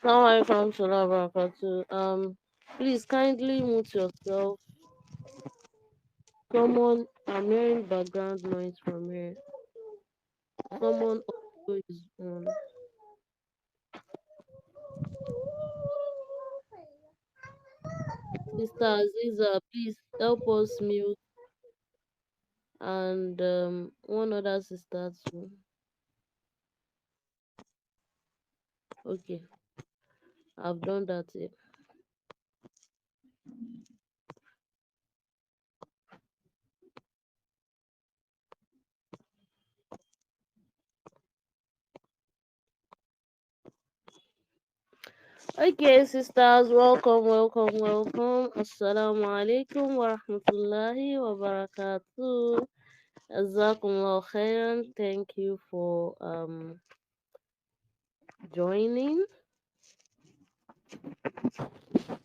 Assalamualaikum warahmatullahi wabarakatuh. Please kindly mute yourself. Someone, I'm hearing background noise from here. Someone also is on. Sister Aziza, please help us mute, and one other sister too. Okay, I've done that here. Okay, sisters, welcome. Assalamu alaikum wa rahmatullahi wa barakatuh. Jazakumullah khairan. Thank you for joining.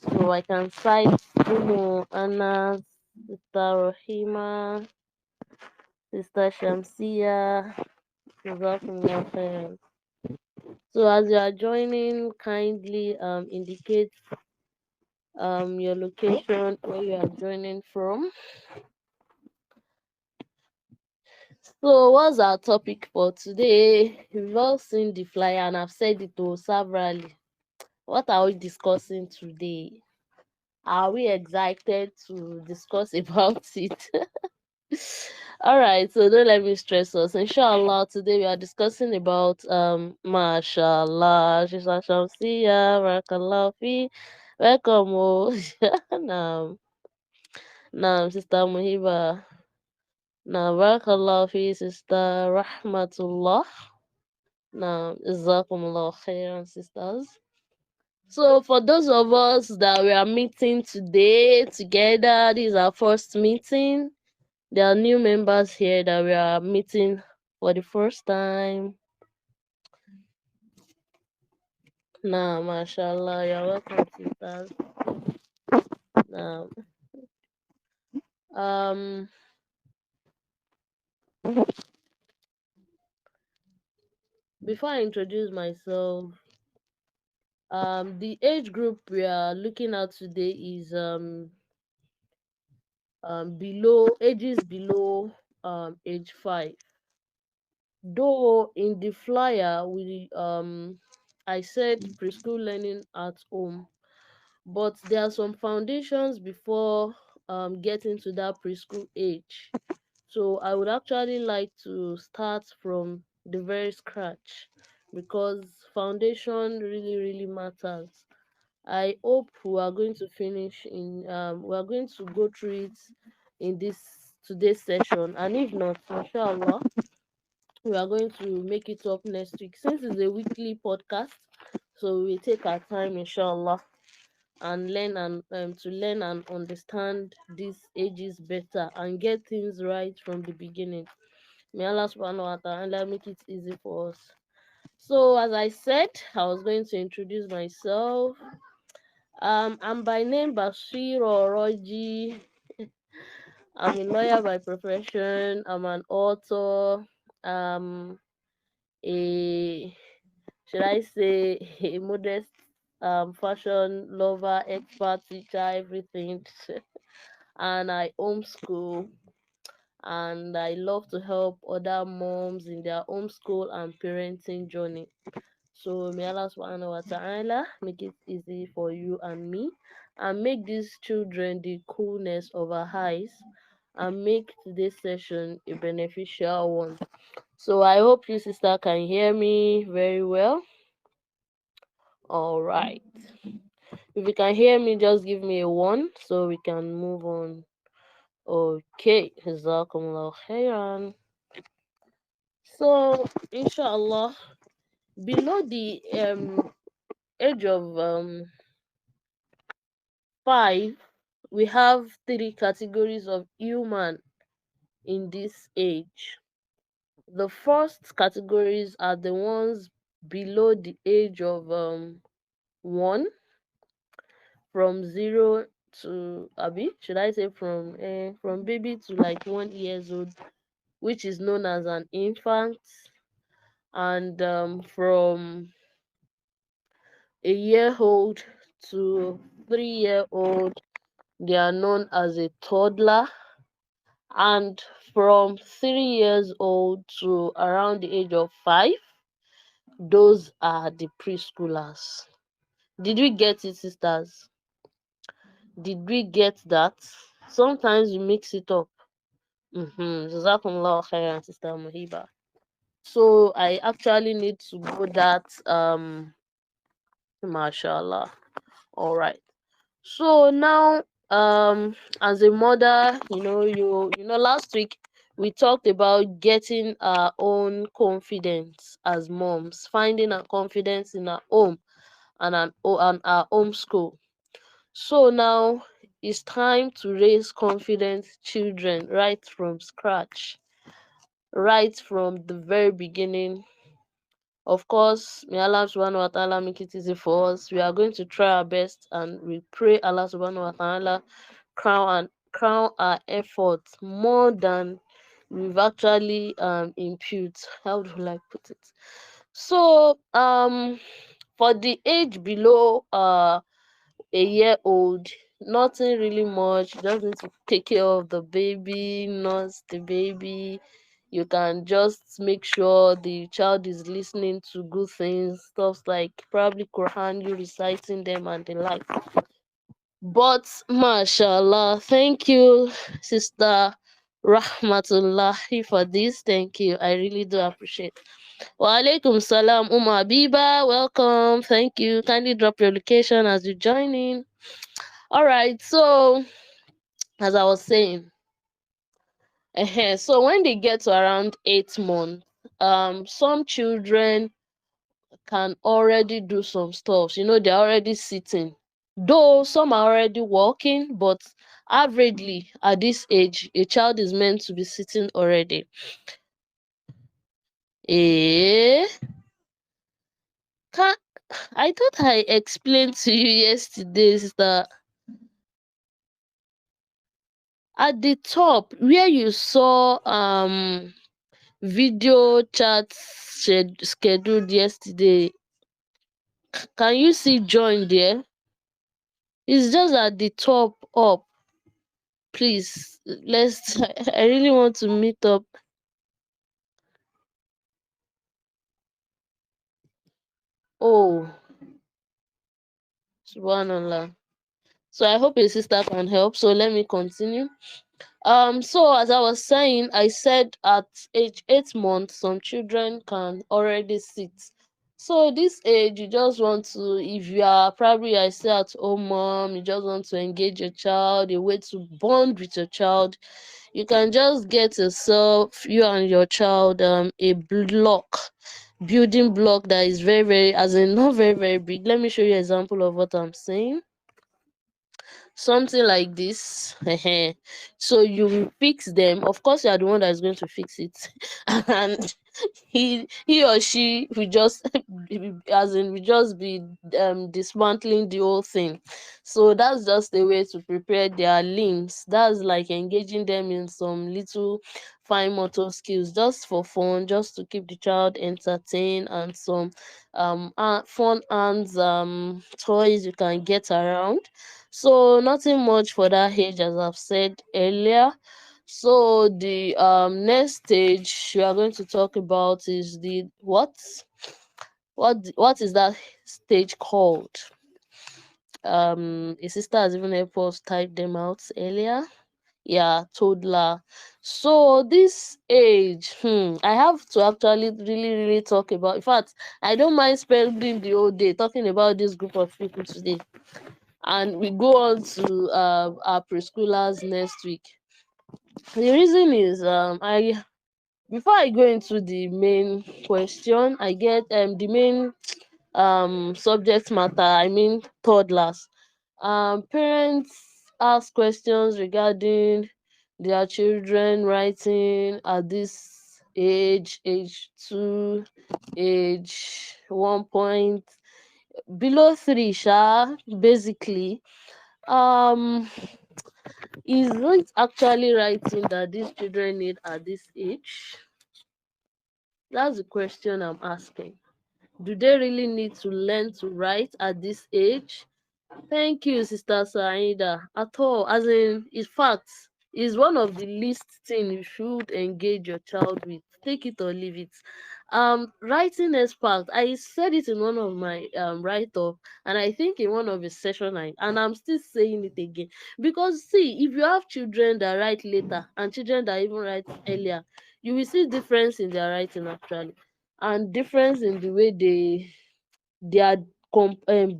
So I can cite Anna, Sister Rohima, Sister Shamsia, Jazakumullah khairan. So as you are joining, kindly indicate your location where you are joining from. So what's our topic for today? We've all seen the flyer and I've said it to severally. What are we discussing today? Are we excited to discuss about it? All right, so don't let me stress us. Inshallah, today we are discussing about mashallah, Sister Shamsia, barakallah fi, welcome, now, Sister Muhiba, now, barakallah fi, Sister Rahmatullah, now, Jazakumullah khairan, sisters. So for those of us that we are meeting today together, this is our first meeting. There are new members here that we are meeting for the first time. Nah, mashallah, you're welcome, sisters. Now, um, before I introduce myself, the age group we are looking at today is below ages below age 5. Though in the flyer we I said preschool learning at home, but there are some foundations before getting to that preschool age. So I would actually like to start from the very scratch because foundation really matters. I hope we are going to finish in we are going to go through it in this today's session, and if not, inshallah, we are going to make it up next week since it's a weekly podcast. So we take our time, inshallah, and learn and understand these ages better and get things right from the beginning. May Allah subhanahu wa ta'ala make it easy for us. So as I said, I was going to introduce myself. I'm by name Bashir Oroji. I'm a lawyer by profession. I'm an author. A should I say a modest fashion lover, expert, teacher, everything. And I homeschool, and I love to help other moms in their homeschool and parenting journey. So may Allah subhanahu wa ta'ala make it easy for you and me, and make these children the coolness of our eyes, and make today's session a beneficial one. So I hope you sister can hear me very well. All right. If you can hear me, just give me a one so we can move on. Okay. Jazakumullah khairan. So inshallah, below the age of 5, we have 3 categories of human in this age. The first categories are the ones below the age of 1, from 0 to abi should I say from baby to like 1 years old, which is known as an infant, and from 1-year-old to 3-year-old, they are known as a toddler, and from 3 years old to around the age of 5, those are the preschoolers. Did we get it, sisters? Did we get that? Sometimes we mix it up. Jazakumullah khairan, Sister Muhiba. So I actually need to go that mashallah. All right. So now as a mother, last week we talked about getting our own confidence as moms, finding our confidence in our home and our home school. So now it's time to raise confident children right from scratch, right from the very beginning. Of course, may Allah subhanahu wa ta'ala make it easy for us. We are going to try our best, and we pray Allah subhanahu wa ta'ala crown our efforts more than we've actually impute. How do I put it? So for the age below a year old, nothing really much. You just need to take care of the baby, nurse the baby. You can just make sure the child is listening to good things, stuff like probably Quran, you reciting them and the like. But mashallah, thank you, Sister Rahmatullahi, for this. Thank you. I really do appreciate. Wa alaikum salam, Habiba. Welcome. Thank you. Kindly drop your location as you join in. All right. So, as I was saying, so when they get to around 8 months, some children can already do some stuff. They're already sitting. Though some are already walking, but averagely at this age, a child is meant to be sitting already. Eh? Can I thought I explained to you yesterday that at the top where you saw video chat scheduled yesterday, can you see join there? It's just at the top up. Please, let's I really want to meet up. Oh, subhanallah. So I hope your sister can help. So let me continue. So as I was saying, I said at age 8 months, some children can already sit. So this age, you just want to, if you are probably I say at home mom, you just want to engage your child, a way to bond with your child, you can just get yourself, you and your child, a building block that is very, very, as in not very, very big. Let me show you an example of what I'm saying. Something like this. So you will fix them. Of course, you are the one that is going to fix it, and he or she will just we just be dismantling the whole thing. So that's just a way to prepare their limbs. That's like engaging them in some little fine motor skills, just for fun, just to keep the child entertained, and some fun hands toys you can get around. So nothing much for that age, as I've said earlier. So the next stage we are going to talk about is the what is that stage called? A sister has even helped us type them out earlier. Yeah, toddler. So this age, I have to actually really, really talk about. In fact, I don't mind spending the whole day talking about this group of people today, and we go on to our preschoolers next week. The reason is I before I go into the main question, I get the main subject matter, I mean toddlers. Parents ask questions regarding their children writing at this age 2, age 1 point, below 3 basically. Is it actually writing that these children need at this age? That's the question I'm asking. Do they really need to learn to write at this age? Thank you, Sister Saida. At all, as in fact, is one of the least thing you should engage your child with. Take it or leave it. Writing expert. I said it in one of my write-up, and I think in one of the session and I'm still saying it again. Because see, if you have children that write later and children that even write earlier, you will see difference in their writing actually, and difference in the way their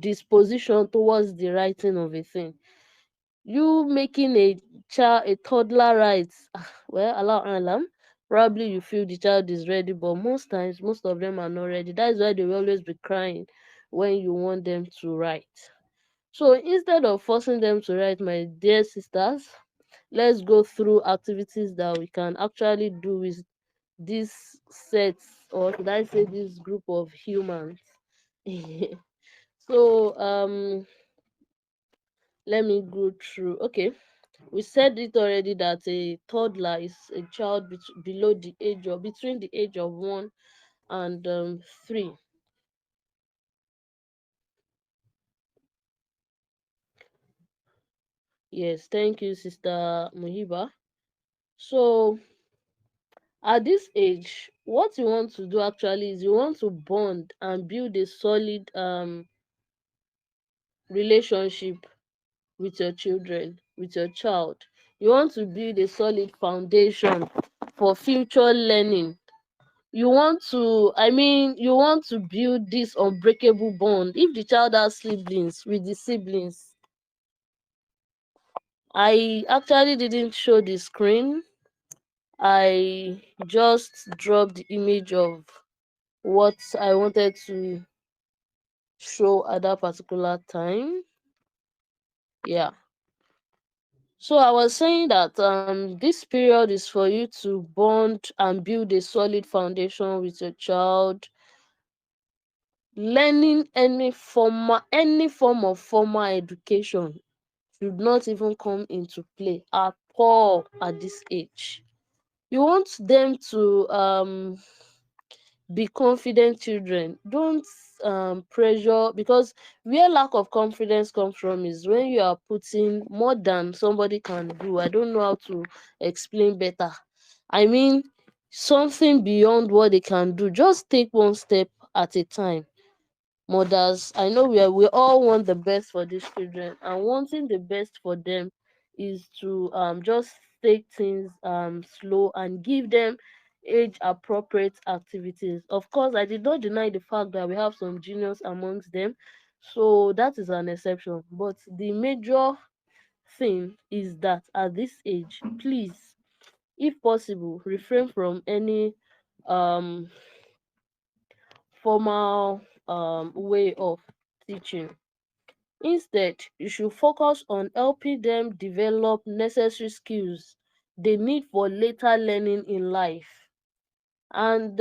disposition towards the writing of a thing. You making a toddler write, well, allow alam, probably you feel the child is ready, but most times most of them are not ready. That's why they will always be crying when you want them to write. So instead of forcing them to write, my dear sisters, let's go through activities that we can actually do with this set, or should I say this group of humans. So let me go through. Okay, we said it already that a toddler is a child below the age or between the age of 1 and 3. Yes, thank you, Sister Muhiba. So at this age, what you want to do actually is you want to bond and build a solid relationship with your children, with your child. You want to build a solid foundation for future learning. You want to, you want to build this unbreakable bond. If the child has siblings, with the siblings, I actually didn't show the screen. I just dropped the image of what I wanted to show at that particular time. Yeah. So I was saying that this period is for you to bond and build a solid foundation with your child. Learning any form of formal education should not even come into play at all at this age. You want them to be confident children. Don't pressure, because where lack of confidence comes from is when you are putting more than somebody can do. I don't know how to explain better. I mean, something beyond what they can do. Just take one step at a time. Mothers, I know we all want the best for these children, and wanting the best for them is to just take things slow and give them age appropriate activities. Of course, I did not deny the fact that we have some genius amongst them, so that is an exception. But the major thing is that at this age, please, if possible, refrain from any um formal way of teaching. Instead, you should focus on helping them develop necessary skills they need for later learning in life. And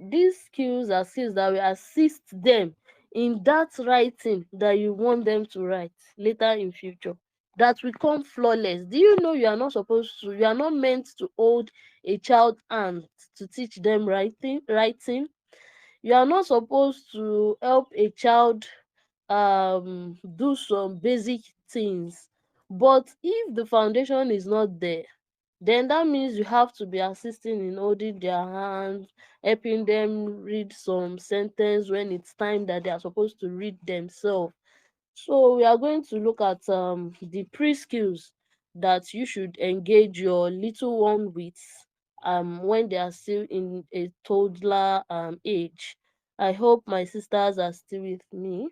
these skills are skills that will assist them in that writing that you want them to write later in future, that will come flawless. Do you know you are not meant to hold a child hand to teach them writing? You are not supposed to help a child do some basic things. But if the foundation is not there, then that means you have to be assisting in holding their hands, helping them read some sentence when it's time that they are supposed to read themselves. So we are going to look at the pre-skills that you should engage your little one with when they are still in a toddler age. I hope my sisters are still with me.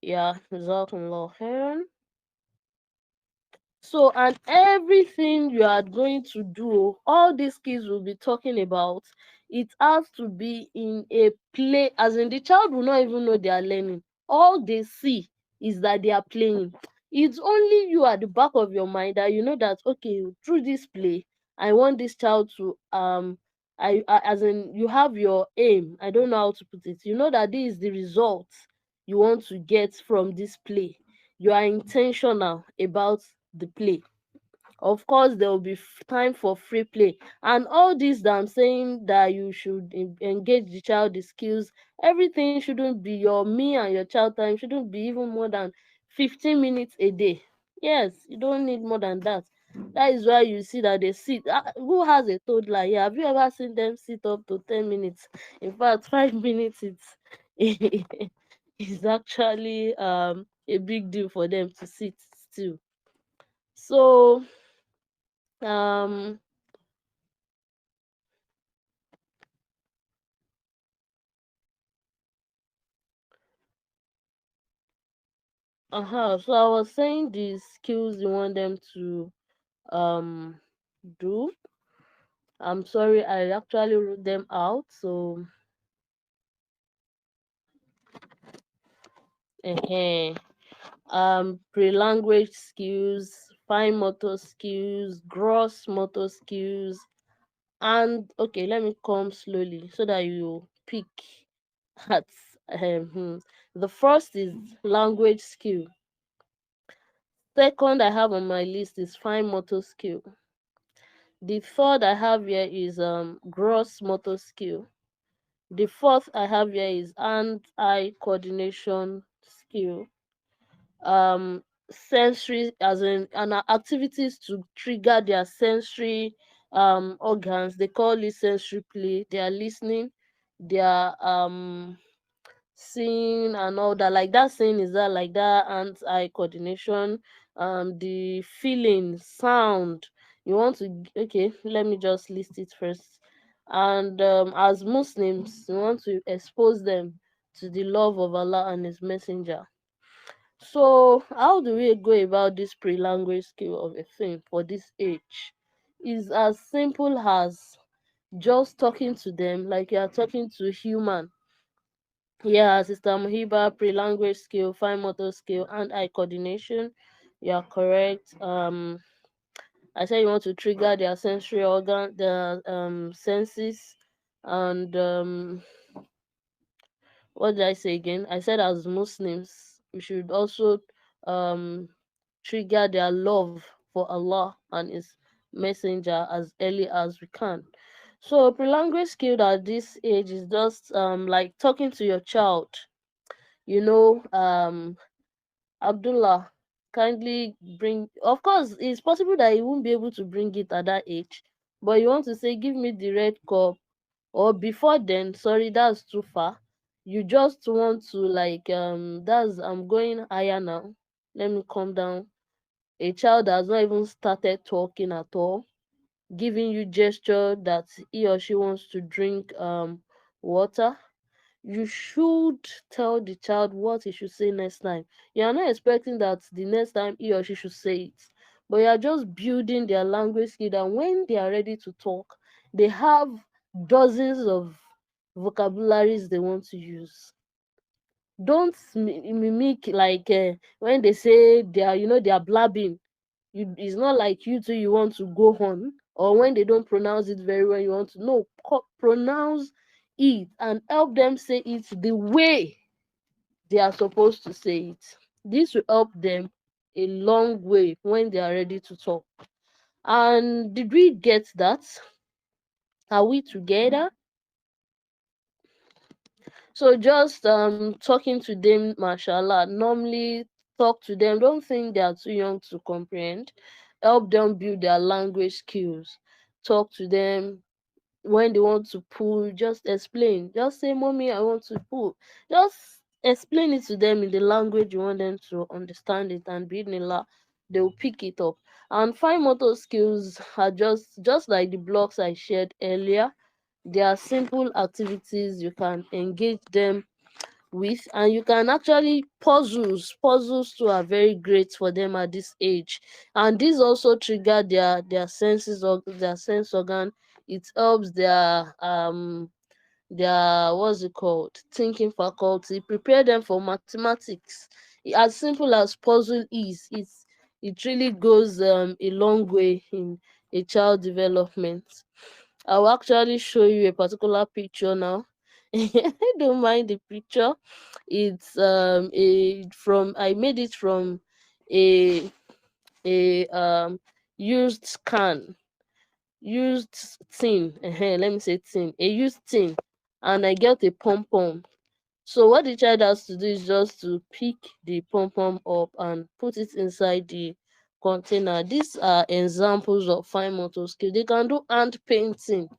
Yeah, 𝒍𝒊𝒘𝒧𝒏. So, and everything you are going to do, all these kids will be talking about, it has to be in a play, as in the child will not even know they are learning. All they see is that they are playing. It's only you at the back of your mind that you know that, okay, through this play, I want this child to as in you have your aim. I don't know how to put it. You know that this is the result you want to get from this play. You are intentional about the play. Of course, there will be time for free play. And all this that I'm saying, that you should engage the child, the skills, everything shouldn't be your me and your child time, shouldn't be even more than 15 minutes a day. Yes, you don't need more than that. That is why you see that they sit. Who has a toddler here? Have you ever seen them sit up to 10 minutes? In fact, 5 minutes, it's it's actually a big deal for them to sit still. So um so I was saying the skills you want them to um do. I'm sorry, I actually wrote them out. So uh pre-language skills, fine motor skills, gross motor skills, and okay, let me come slowly so that you pick at the first is language skill. Second I have on my list is fine motor skill. The third I have here is gross motor skill. The fourth I have here is hand-eye coordination skill. Sensory, as in an activities to trigger their sensory organs. They call it sensory play. They are listening, they are seeing and all that. Like that saying is that, like that hand-eye coordination, the feeling, sound. You want to, okay, let me just list it first. And as Muslims, we want to expose them to the love of Allah and His Messenger. So how do we go about this pre-language skill of a thing for this age? Is as simple as just talking to them like you are talking to a human. Yeah, Sister Muhiba, pre-language skill, fine motor skill, and eye coordination. You are correct. I said you want to trigger their sensory organ, their senses, and what did I say again? I said as Muslims, we should also um trigger their love for Allah and His Messenger as early as we can. So pre-language skill at this age is just like talking to your child. You know, Abdullah, kindly bring. Of course, it's possible that he won't be able to bring it at that age, but you want to say, give me the red cup, or before then. Sorry, that's too far. You just want to like that's I'm going higher now. Let me calm down. A child that has not even started talking at all, giving you gesture that he or she wants to drink water, you should tell the child what he should say next time. You are not expecting that the next time he or she should say it, but you are just building their language skill, that when they are ready to talk, they have dozens of vocabularies they want to use. Don't mimic like when they say they are, they are blabbing. It's not like you two you want to go on, or when they don't pronounce it very well, you want to know, pronounce it and help them say it the way they are supposed to say it. This will help them a long way when they are ready to talk. And did we get that? Are we together? So just talking to them, mashallah, normally talk to them. Don't think they are too young to comprehend. Help them build their language skills. Talk to them when they want to pull, just explain. Just say, Mommy, I want to pull. Just explain it to them in the language you want them to understand it, and bismillah, they will pick it up. And fine motor skills are just like the blocks I shared earlier. They are simple activities you can engage them with, and you can actually puzzles too are very great for them at this age, and this also trigger their senses or their sense organ. It helps their what's it called, thinking faculty, prepare them for mathematics. As simple as puzzle is, it really goes a long way in a child development. I'll actually show you a particular picture now. I don't mind the picture. It's a from I made it from a used can, used tin, let me say tin, a used tin, and I get a pom pom. So what the child has to do is just to pick the pom pom up and put it inside the container. These are examples of fine motor skill. They can do hand painting,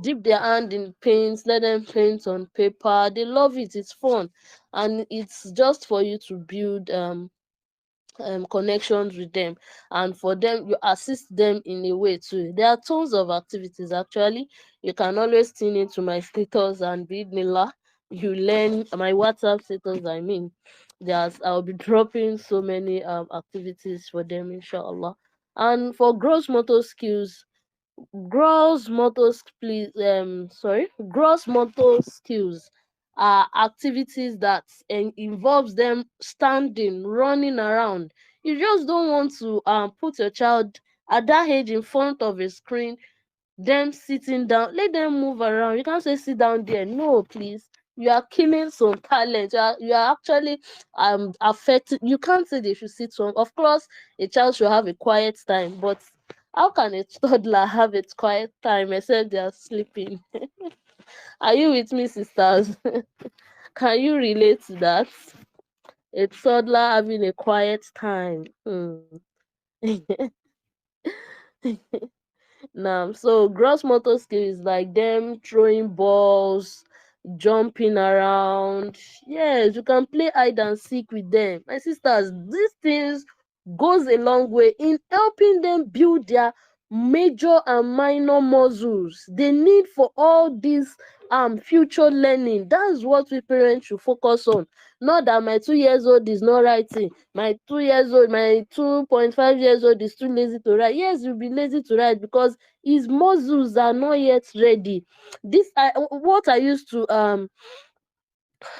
dip their hand in paint, let them paint on paper. They love it, it's fun, and it's just for you to build connections with them, and for them you assist them in a way too. There are tons of activities actually. You can always tune into my status and be Nila. You learn my WhatsApp status, I mean. I'll be dropping so many activities for them, inshallah. And for gross motor skills, gross motor skills are activities that involves them standing, running around. You just don't want to put your child at that age in front of a screen, them sitting down. Let them move around. You can't say sit down there. No, please. You are killing some talent. You are actually affecting. You can't say they should sit on. Of course, a child should have a quiet time, but how can a toddler have a quiet time except they are sleeping? Are you with me, sisters? Can you relate to that? A toddler having a quiet time. Now, so gross motor skill is like them throwing balls, jumping around. Yes, you can play hide and seek with them. My sisters, these things goes a long way in helping them build their major and minor muscles they need for all this future learning. That's what we parents should focus on. Not that my 2 years old is not writing, my 2 years old, my 2.5 years old is too lazy to write. Yes, you'll be lazy to write because his muscles are not yet ready. What I used to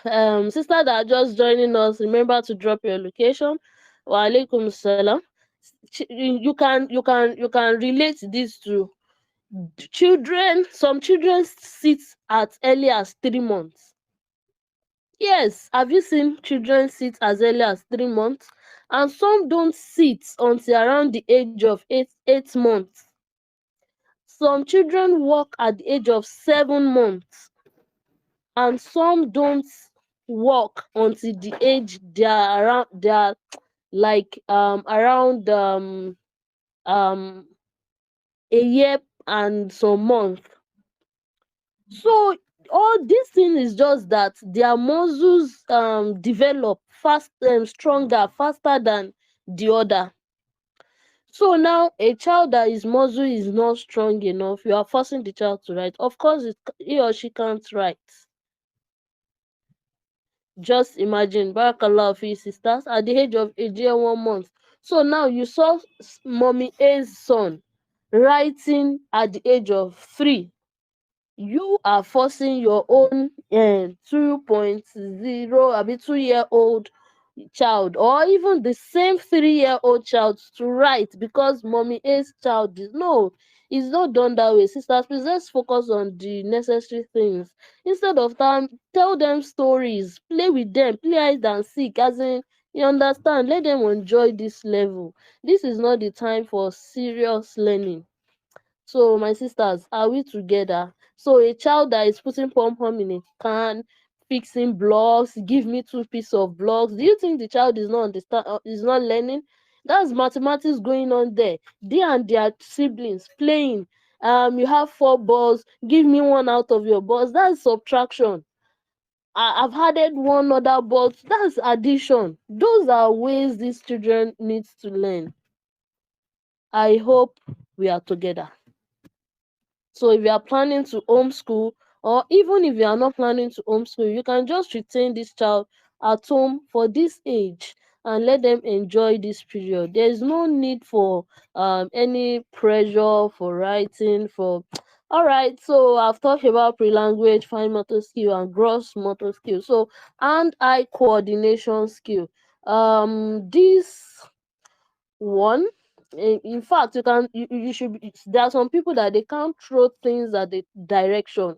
sister that are just joining us, remember to drop your location. Wa alaikum salam. You can relate this to children. Some children sit at early as 3 months. Yes, have you seen children sit as early as 3 months? And some don't sit until around the age of eight months. Some children walk at the age of 7 months, and some don't walk until the age they are like around a year and some month. So all this thing is just that their muscles develop fast, stronger, faster than the other. So now a child that his muscle is not strong enough, you are forcing the child to write. Of course, he or she can't write. Just imagine, barakallah for you sisters, at the age of a year 1 month. So now you saw mommy A's son writing at the age of 3. You are forcing your own 2.0, I mean 2-year-old child, or even the same 3-year-old child to write because mommy A's child is no. It's not done that way. Sisters, please let's focus on the necessary things. Instead of time, tell them stories, play with them, play hide and seek, as in, you understand, let them enjoy this level. This is not the time for serious learning. So my sisters, are we together? So a child that is putting pom pom in a can, fixing blocks, give me 2 pieces of blocks. Do you think the child is not understand? Is not learning? That's mathematics going on there. They and their siblings playing. You have 4 balls. Give me one out of your balls. That's subtraction. I've added one other ball. That's addition. Those are ways these children need to learn. I hope we are together. So if you are planning to homeschool, or even if you are not planning to homeschool, you can just retain this child at home for this age and let them enjoy this period. There is no need for any pressure for writing. For all right, so I've talked about pre-language, fine motor skill, and gross motor skill. So hand-eye coordination skill. This one, in fact, you should there are some people that they can't throw things at the direction,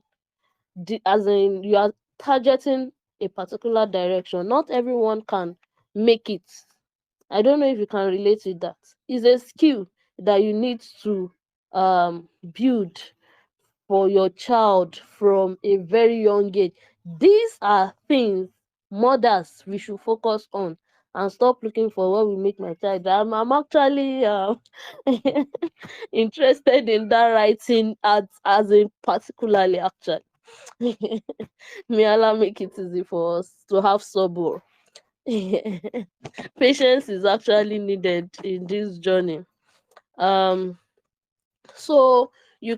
as in you are targeting a particular direction. Not everyone can make it. I don't know if you can relate with that. It's a skill. that you need to build for your child from a very young age. These are things mothers we should focus on and stop looking for what will make my child. I'm actually interested in that writing as in particularly actually. May Allah make it easy for us to have sabr. Patience is actually needed in this journey. Um so you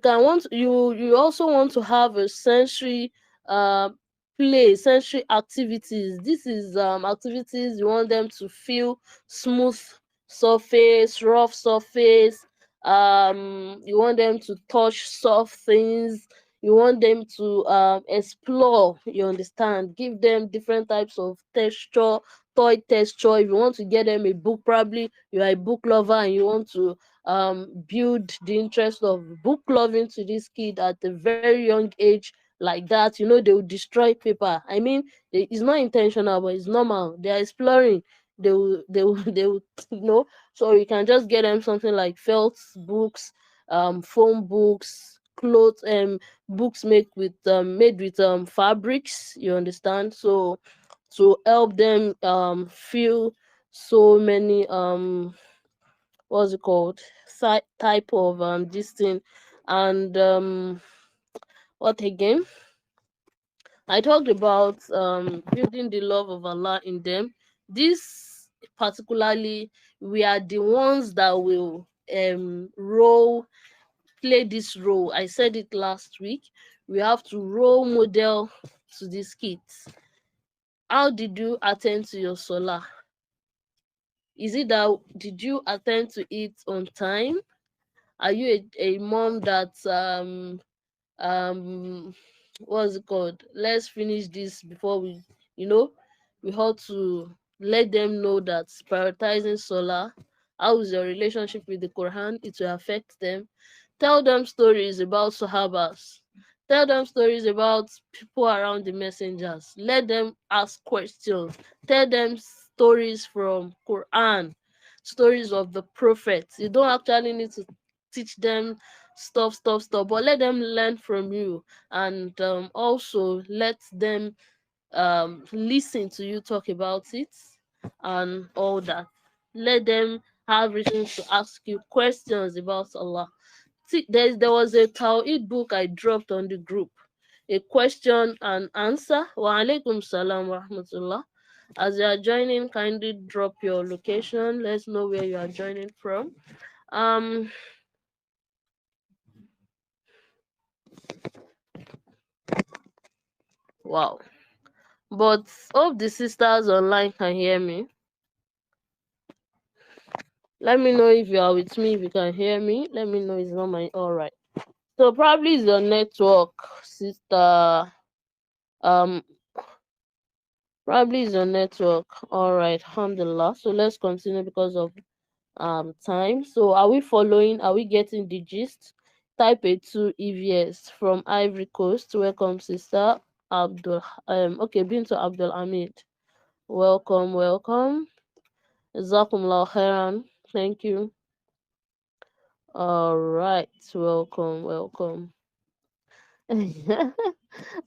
also want to have a sensory uh, play, sensory activities. This is activities you want them to feel smooth surface, rough surface. You want them to touch soft things. You want them to explore, you understand, give them different types of texture, toy texture. If you want to get them a book, probably you are a book lover and you want to build the interest of book loving to this kid at a very young age like that, they will destroy paper. I mean, it's not intentional, but it's normal. They are exploring. They will so you can just get them something like felt books, foam books, clothes, books made with fabrics, you understand, so to help them feel so many what's it called, type of this thing. And what again, I talked about building the love of Allah in them. This particularly, we are the ones that will play this role. I said it last week. We have to role model to these kids. How did you attend to your solar? Is it that did you attend to it on time? Are you a mom that um what's it called, let's finish this before we you know we ought to let them know that prioritizing solar, how is your relationship with the Quran, it will affect them. Tell them stories about sahabas, tell them stories about people around the messengers, let them ask questions, tell them stories from Quran, stories of the prophets. You don't actually need to teach them stuff, but let them learn from you. And also let them listen to you talk about it and all that. Let them have reasons to ask you questions about Allah. See, there was a Tawhid book I dropped on the group, a question and answer. Wa alaikum salam wa rahmatullah. As you are joining, kindly drop your location. Let's know where you are joining from. um wow. But hope the sisters online can hear me. Let me know if you are with me. If you can hear me, let me know. It's not my all right. So probably it's your network, sister. Um, probably it's your network. All right, alhamdulillah. So let's continue because of time. So are we following? Are we getting the gist? Type a two EVS from Ivory Coast. Welcome, sister Abdul. Okay, Bintu Abdul Hamid. Welcome. Jazakumullah khairan. Thank you. All right. Welcome.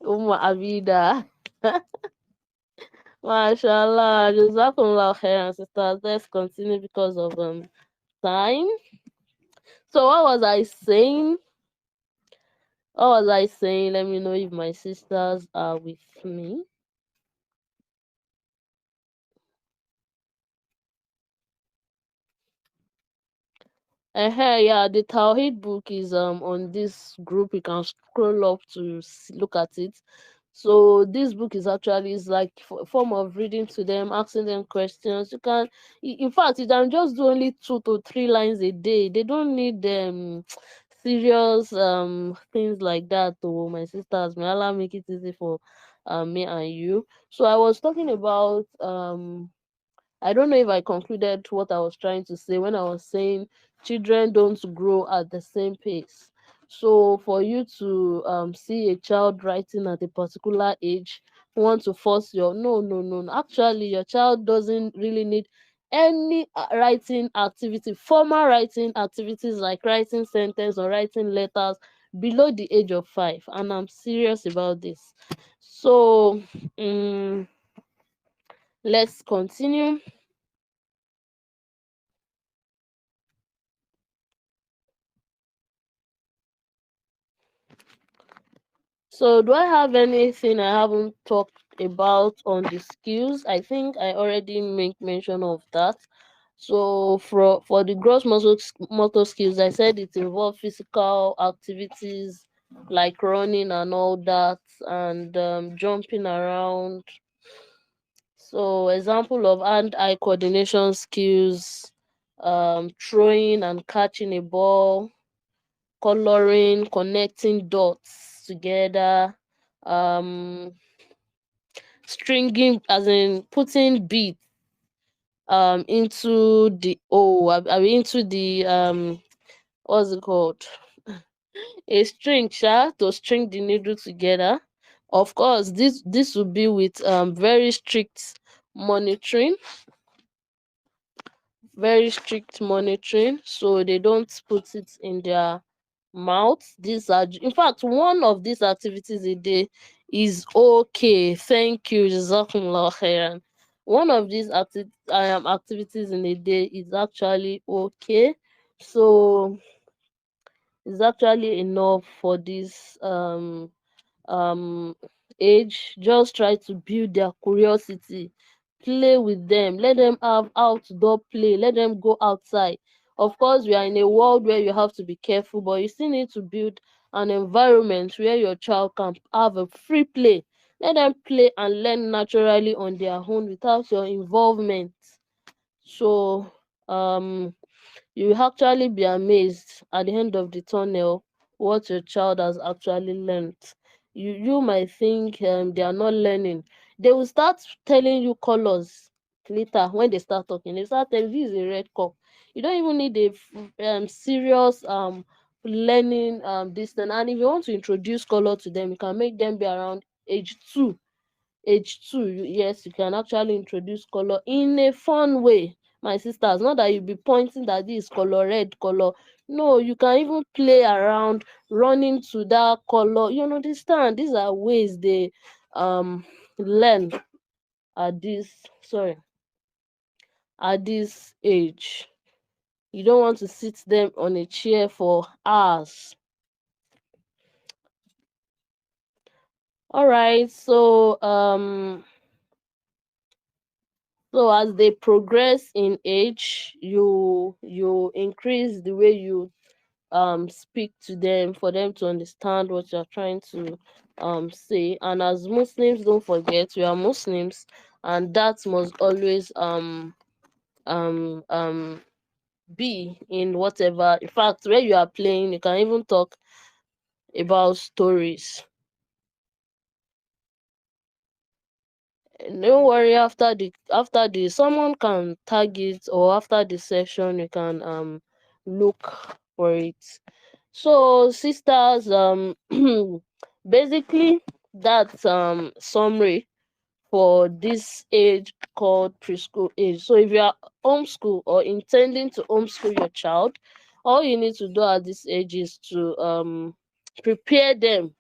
Abida. Mashallah. Jazakumullah khairan, sisters. Let's continue because of time. So what was I saying? Let me know if my sisters are with me. Yeah, the Tawhid book is on this group. You can scroll up to look at it. So this book is actually is like a form of reading to them, asking them questions. You can, in fact, you can just do only 2 to 3 lines a day. They don't need serious things like that. Oh, my sisters, may Allah make it easy for me and you. So I was talking about I don't know if I concluded what I was trying to say when I was saying children don't grow at the same pace. So for you to see a child writing at a particular age, want to force your no. Actually, your child doesn't really need any writing activity, formal writing activities like writing sentence or writing letters below the age of 5, and I'm serious about this. So let's continue. So do I have anything I haven't talked about on the skills? I think I already make mention of that. So for the gross motor skills, I said it involves physical activities like running and all that, and jumping around. So example of hand-eye coordination skills, throwing and catching a ball, coloring, connecting dots together, um stringing, as in putting beads into the I mean into the what's it called, a string to string the needle together. Of course, this will be with very strict monitoring, so they don't put it in their mouth. These are, in fact, one of these activities a day is okay. Thank you, 𝒍𝒊𝒗𝒆. One of these activities in a day is actually okay. So it's actually enough for this um age. Just try to build their curiosity, play with them, let them have outdoor play, let them go outside. Of course, we are in a world where you have to be careful, but you still need to build an environment where your child can have a free play. Let them play and learn naturally on their own without your involvement. So you will actually be amazed at the end of the tunnel what your child has actually learned. You might think they are not learning. They will start telling you colors later. When they start talking, they start telling you this is a red cup. You don't even need a serious learning this thing. And if you want to introduce color to them, you can make them be around age 2. Yes, you can actually introduce color in a fun way, my sisters. Not that you be pointing that this color red color. No, you can even play around, running to that color. You understand, these are ways they learn at this age. You don't want to sit them on a chair for hours. All right, so as they progress in age, you increase the way you speak to them for them to understand what you're trying to say. And as Muslims, don't forget we are Muslims, and that must always um um be in whatever. In fact, where you are playing, you can even talk about stories. Don't worry, after the someone can tag it, or after the session you can look for it. So sisters, basically that's summary for this age called preschool age. So if you are homeschool or intending to homeschool your child, all you need to do at this age is to prepare them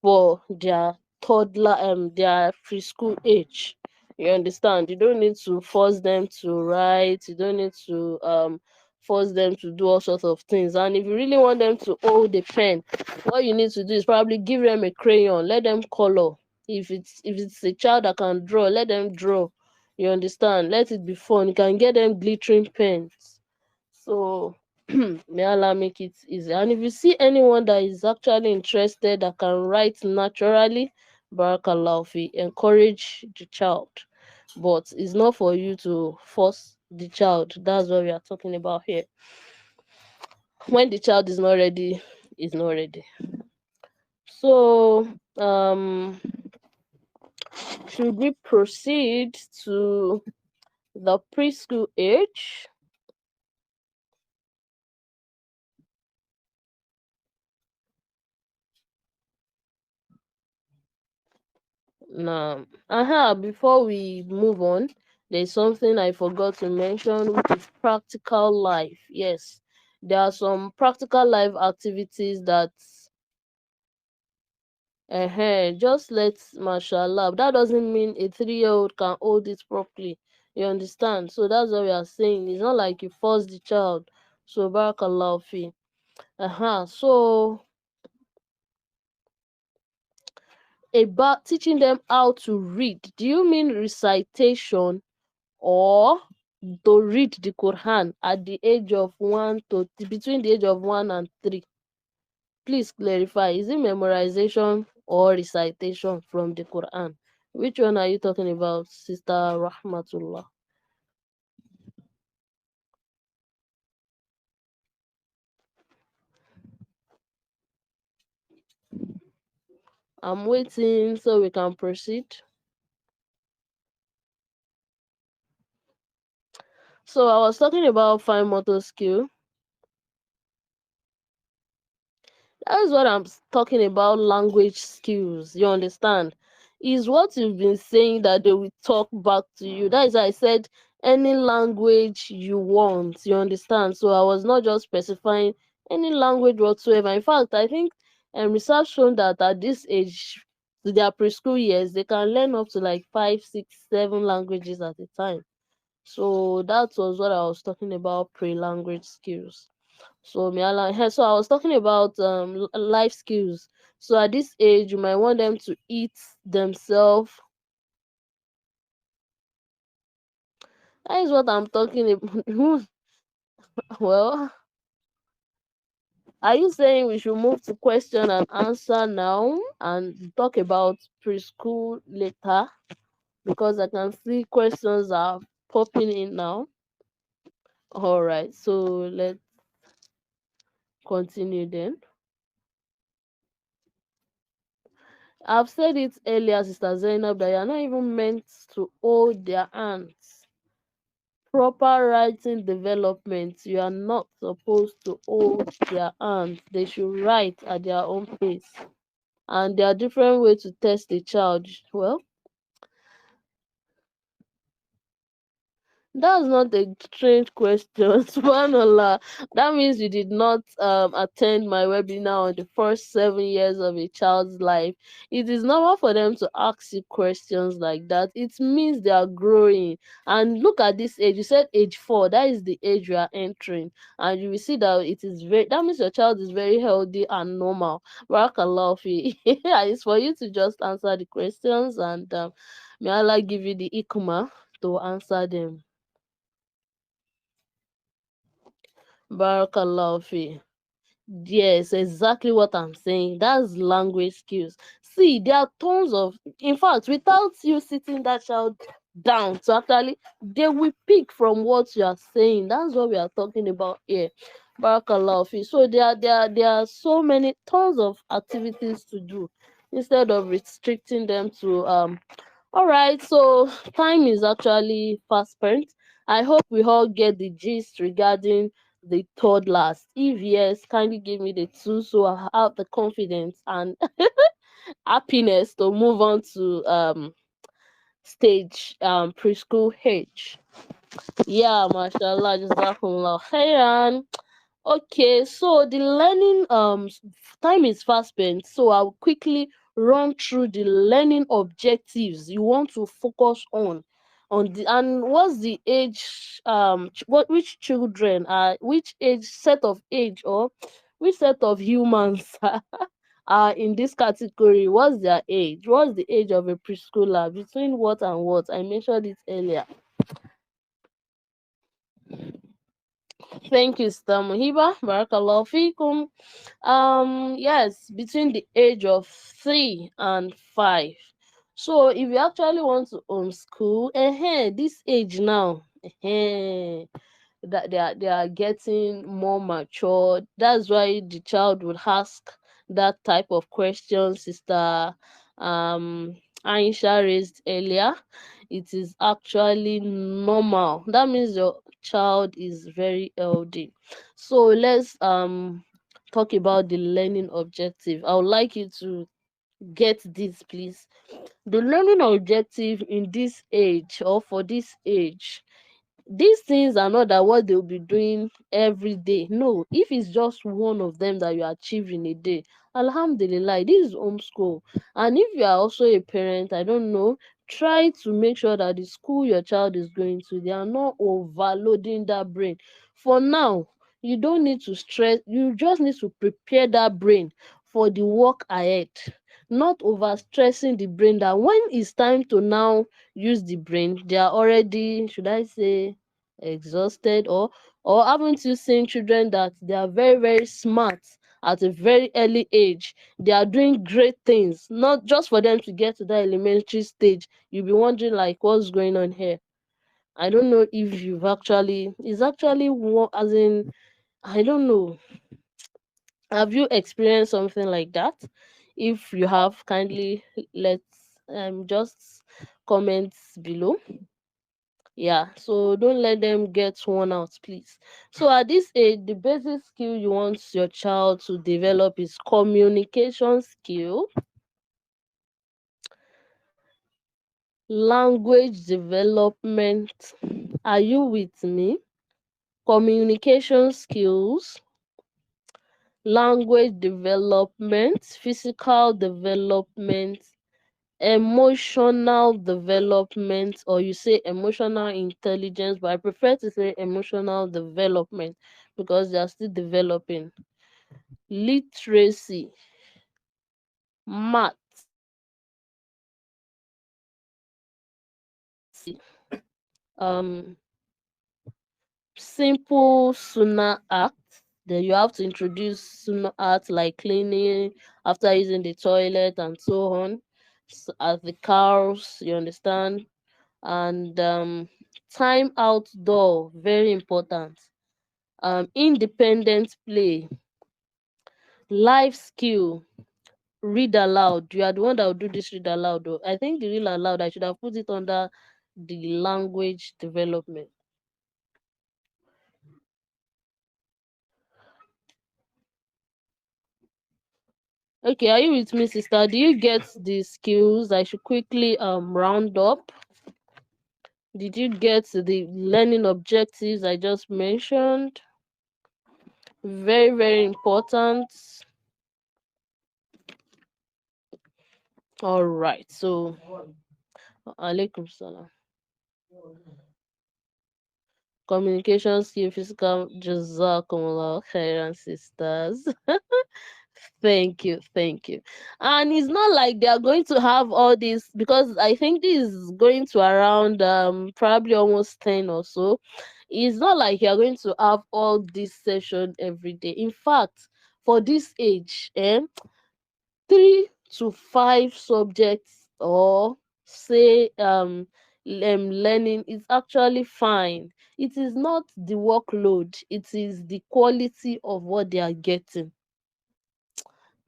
for their preschool age. You understand? You don't need to force them to write, you don't need to force them to do all sorts of things. And if you really want them to hold the pen, what you need to do is probably give them a crayon, let them color. If it's a child that can draw, let them draw. You understand? Let it be fun. You can get them glittering pens. So may Allah make it easy. And if you see anyone that is actually interested, that can write naturally, barakallahu fi, encourage the child. But it's not for you to force the child. That's what we are talking about here. When the child is not ready, is not ready. So should we proceed to the preschool age? Now, before we move on, There's something I forgot to mention, which is practical life. Yes, there are some practical life activities that just mashallah. That doesn't mean a 3-year-old can hold it properly. You understand? So that's what we are saying. It's not like you force the child. So barakallahu fi. So about teaching them how to read. Do you mean recitation or to read the Quran at the age of between the age of 1 and 3? Please clarify. Is it memorization or recitation from the Quran? Which one are you talking about, Sister Rahmatullah? I'm waiting so we can proceed. So I was talking about fine motor skill. That is what I'm talking about, language skills. You understand? Is what you've been saying that they will talk back to you. That is why I said any language you want. You understand? So I was not just specifying any language whatsoever. In fact, I think research shown that at this age, to their preschool years, they can learn up to like 5, 6, 7 languages at a time. So that was what I was talking about, pre-language skills. So so I was talking about life skills. So at this age, you might want them to eat themselves. That is what I'm talking about. Well, are you saying we should move to question and answer now and talk about preschool later? Because I can see questions are popping in now. All right, so let's continue then. I've said it earlier, Sister Zainab, that you're not even meant to hold their hands. Proper writing development, you are not supposed to hold their hands. They should write at their own pace. And there are different ways to test a child. Well, that's not a strange question. Subhanallah. That means you did not attend my webinar on the first 7 years of a child's life. It is normal for them to ask you questions like that. It means they are growing. And look at this age. You said age 4. That is the age you are entering. And you will see that that means your child is very healthy and normal. Barakallahu fi. It's for you to just answer the questions, and may Allah give you the ikma to answer them. Barakallahu fi. Yes, exactly what I'm saying. That's language skills. See, there are tons of, in fact, without you sitting that child down to actually, they will pick from what you are saying. That's what we are talking about here. Barakallahu fi. So there are so many tons of activities to do instead of restricting them to all right, so time is actually fast spent. I hope we all get the gist regarding the toddlers. If yes, kindly give me the two so I have the confidence and happiness to move on to stage preschool age. Yeah, mashallah, jazakumullah khairan. Okay, so the learning time is fast spent, so I'll quickly run through the learning objectives you want to focus on the, and what's the age which children which age set of age or which set of humans are in this category. What's their age? What's the age of a preschooler? Between what and what? I mentioned it earlier. Thank you, Sister Muhiba. Barakallahu fikum. Yes, between the age of 3 and 5. So if you actually want to homeschool, this age now, that they are getting more mature. That's why the child would ask that type of question Sister Aisha raised earlier. It is actually normal. That means your child is very healthy. So let's talk about the learning objective. I would like you to get this, please. The learning objective in this age, or for this age, these things are not that what they'll be doing every day. No, if it's just one of them that you achieve in a day, alhamdulillah, this is homeschool. And if you are also a parent, I don't know, try to make sure that the school your child is going to, they are not overloading that brain. For now, you don't need to stress, you just need to prepare that brain for the work ahead, not over stressing the brain that when it's time to now use the brain, they are already, should I say, exhausted. Or haven't you seen children that they are very, very smart at a very early age? They are doing great things, not just for them to get to that elementary stage. You'll be wondering like, what's going on here? I don't know if you've actually, it's actually as in, I don't know, have you experienced something like that? If you have, kindly let's just comment below. Yeah, so don't let them get worn out, please. So at this age, the basic skill you want your child to develop is communication skill, language development. Are you with me? Communication skills, language development, physical development, emotional development, or you say emotional intelligence, but I prefer to say emotional development because they are still developing. Literacy, math, um simple sooner acts. Then you have to introduce sooner acts like cleaning after using the toilet and so on, as the cows, you understand. And time outdoor, very important. Independent play, life skill, read aloud. You are the one that will do this read aloud though. I think the read aloud, I should have put it under the language development. Okay, are you with me, sister? Do you get the skills? I should quickly round up. Did you get the learning objectives I just mentioned? Very, very important. All right. So, alaikum salam. Communication skill, physical, jazakumullah khairan, sisters. Thank you, thank you. And it's not like they are going to have all this, because I think this is going to around probably almost 10 or so. It's not like you're going to have all this session every day. In fact, for this age, 3 to 5 subjects, or say learning is actually fine. It is not the workload, it is the quality of what they are getting.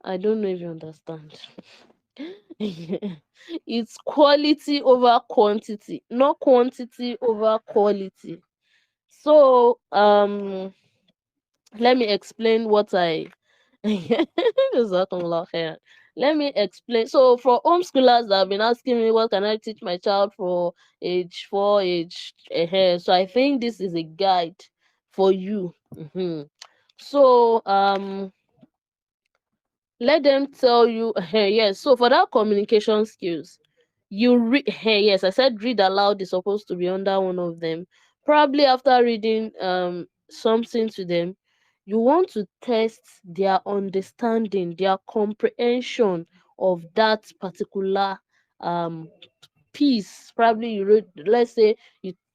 I don't know if you understand. It's quality over quantity, not quantity over quality. So let me explain what I Jazakumullah khairan. Let me explain. So for homeschoolers that have been asking me what can I teach my child for age 4, age ahead. So I think this is a guide for you. So let them tell you. Yes, so for that communication skills, you read. Yes, I said read aloud is supposed to be under one of them. Probably after reading something to them, you want to test their understanding, their comprehension of that particular um piece. Probably you read, let's say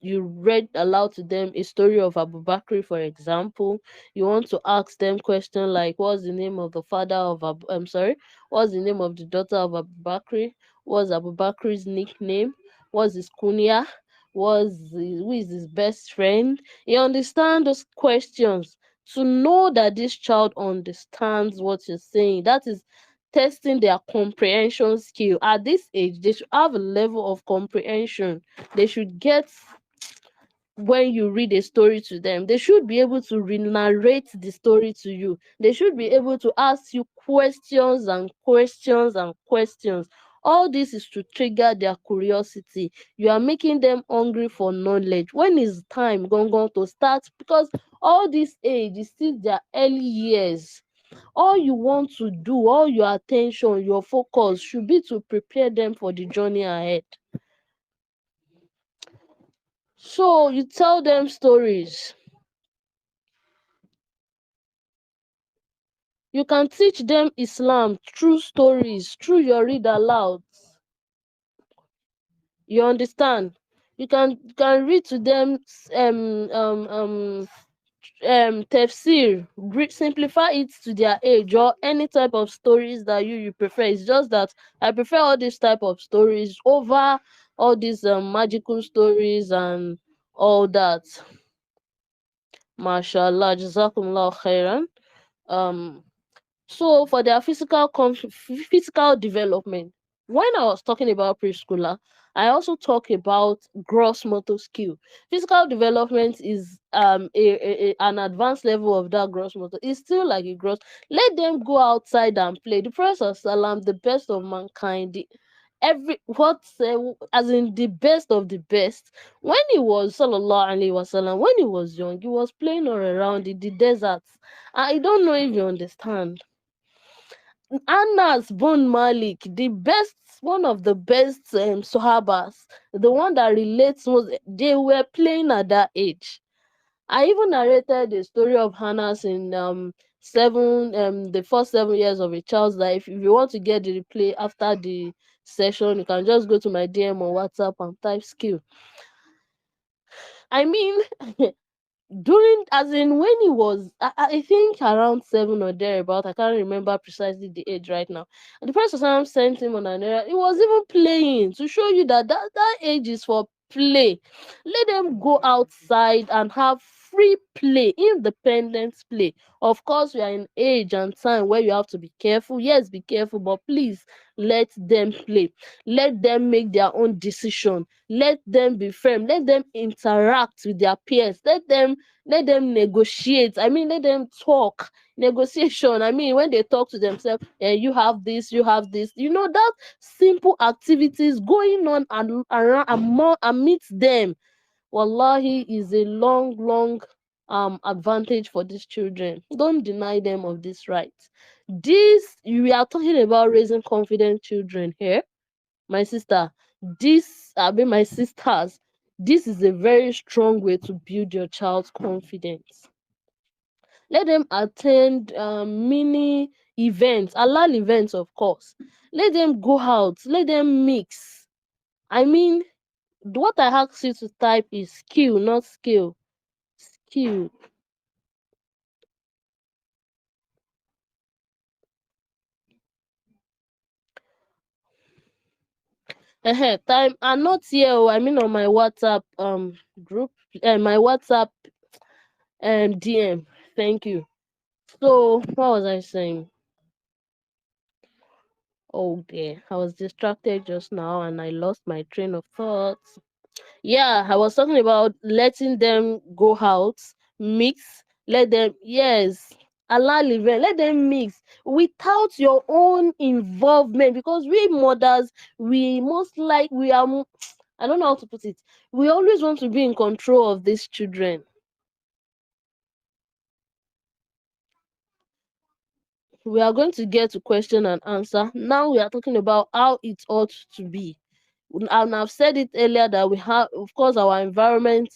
you read aloud to them a story of Abu Bakr, for example. You want to ask them question like, what's the name of the father of I'm sorry, what's the name of the daughter of Abu Bakr? What's Abu Bakr's nickname? What's his kunya? Who is his best friend? You understand those questions to know that this child understands what you're saying. That is testing their comprehension skill. At this age, they should have a level of comprehension. They should get when you read a story to them. They should be able to narrate the story to you. They should be able to ask you questions and questions and questions. All this is to trigger their curiosity. You are making them hungry for knowledge. When is time going to start? Because all this age is still their early years. All you want to do, all your attention, your focus should be to prepare them for the journey ahead. So you tell them stories. You can teach them Islam through stories, through your read aloud. You understand? You can read to them tafsir, simplify it to their age, or any type of stories that you prefer. It's just that I prefer all these type of stories over all these magical stories and all that. Mashallah, jazakumullah khairan. um So for their physical development, when I was talking about preschooler, I also talk about gross motor skill. Physical development is an advanced level of that gross motor. It's still like a gross. Let them go outside and play. The Prophet Sallam, the best of mankind, as in the best of the best. When he was Sallallahu Alaihi Wasallam, when he was young, he was playing all around in the deserts. I don't know if you understand. Anas bin Malik, the best, one of the best Sahabas, the one that relates most, they were playing at that age. I even narrated the story of Anas in the first 7 years of a child's life. If you want to get the replay after the session, you can just go to my DM on WhatsApp and type skill. I mean, during, as in when he was, I think around 7 or thereabout, I can't remember precisely the age right now, and the person sent him on an errand. He was even playing, to show you that age is for play. Let them go outside and have free play, independent play. Of course, we are in age and time where you have to be careful. Yes, be careful, but please let them play. Let them make their own decision. Let them be firm. Let them interact with their peers. Let them negotiate. I mean, let them talk. Negotiation. I mean, when they talk to themselves, you have this, you have this. That simple activities going on and around amidst them, wallahi, is a long advantage for these children. Don't deny them of this right. We are talking about raising confident children here, my sister. My sisters, this is a very strong way to build your child's confidence. Let them attend mini events, halal events, of course. Let them go out, let them mix. I mean, what I asked you to type is skill, not skill. Skill. Time. I'm not here. I mean, on my WhatsApp group, my WhatsApp DM. Thank you. So what was I saying? Oh dear, I was distracted just now and I lost my train of thoughts. Yeah, I was talking about letting them go out, mix, let them, yes, allow event, let them mix without your own involvement, because we mothers, I don't know how to put it. We always want to be in control of these children. We are going to get to question and answer. Now we are talking about how it ought to be. And I've said it earlier that we have, of course, our environment.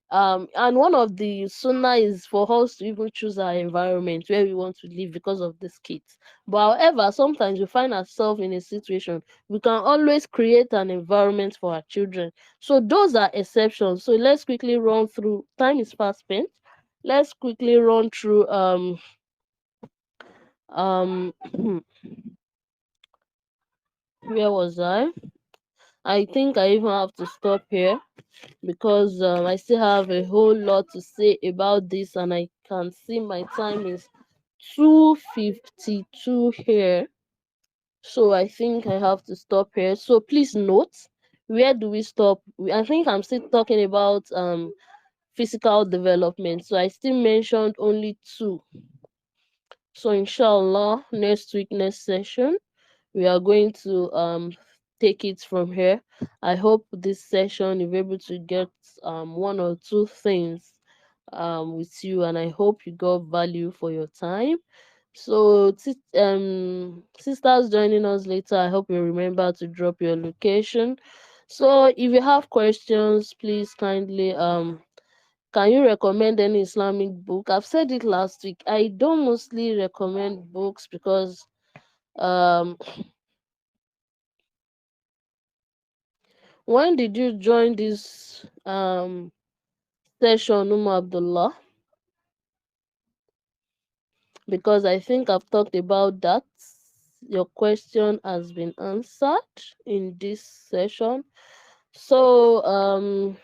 And one of the sunnah is for us to even choose our environment where we want to live because of these kids. But however, sometimes we find ourselves in a situation we can always create an environment for our children. So those are exceptions. So let's quickly run through. Time is fast spent. Let's quickly run through um where was I? I think I even have to stop here because I still have a whole lot to say about this, and I can see my time is 2:52 here. So I think I have to stop here. So please note, where do we stop? I think I'm still talking about physical development. So I still mentioned only two. So inshallah, next session, we are going to take it from here. I hope this session you're able to get one or two things with you, and I hope you got value for your time. So sisters joining us later, I hope you remember to drop your location. So if you have questions, please kindly can you recommend any Islamic book? I've said it last week. I don't mostly recommend books because um when did you join this session, Abdullah? Because I think I've talked about that. Your question has been answered in this session. So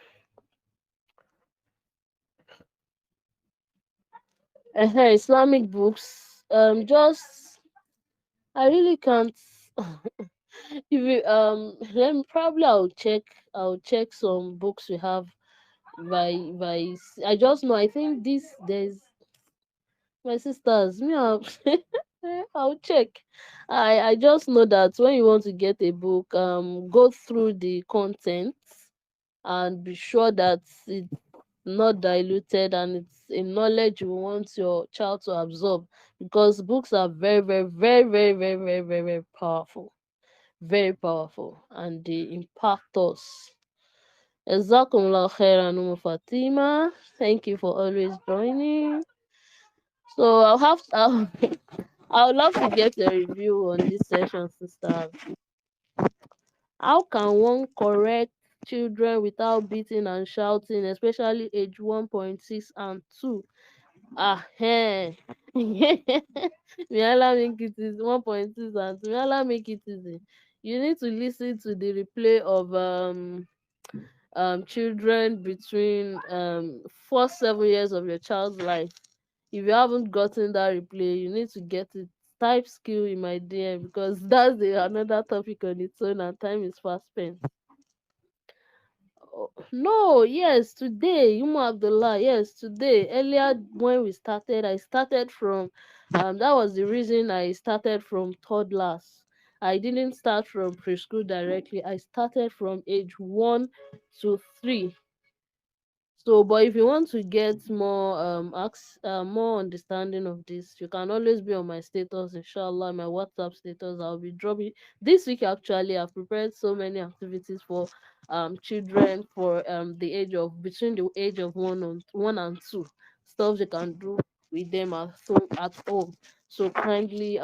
Islamic books. Just I really can't. If you let me, probably I'll check some books we have I just know, I think this there's my sisters me I'll check. I just know that when you want to get a book, go through the contents and be sure that it's not diluted and it's a knowledge you want your child to absorb, because books are very very very very very very very, very powerful, very powerful, and they impact us. Jazakumullah khairan, Fatima. Thank you for always joining. So I would love to get a review on this session, sister. How can one correct children without beating and shouting, especially age 1.6 and 2? May Allah make it easy. 1.6 and 2. May Allah make it easy. You need to listen to the replay of children between first 7 years of your child's life. If you haven't gotten that replay, you need to get it. Type skill in my DM, because that's another topic on its own, and time is fast spent. Oh, no, yes, today, Abdullah, yes, today. Earlier when we started, I started from that was the reason I started from toddlers. I didn't start from preschool directly. I started from age 1 to 3. So, but if you want to get more more understanding of this, you can always be on my status, inshallah, my WhatsApp status. I'll be dropping this week. Actually, I've prepared so many activities for children for the age of between the age of 1 and 2, stuff they can do with them at home. So kindly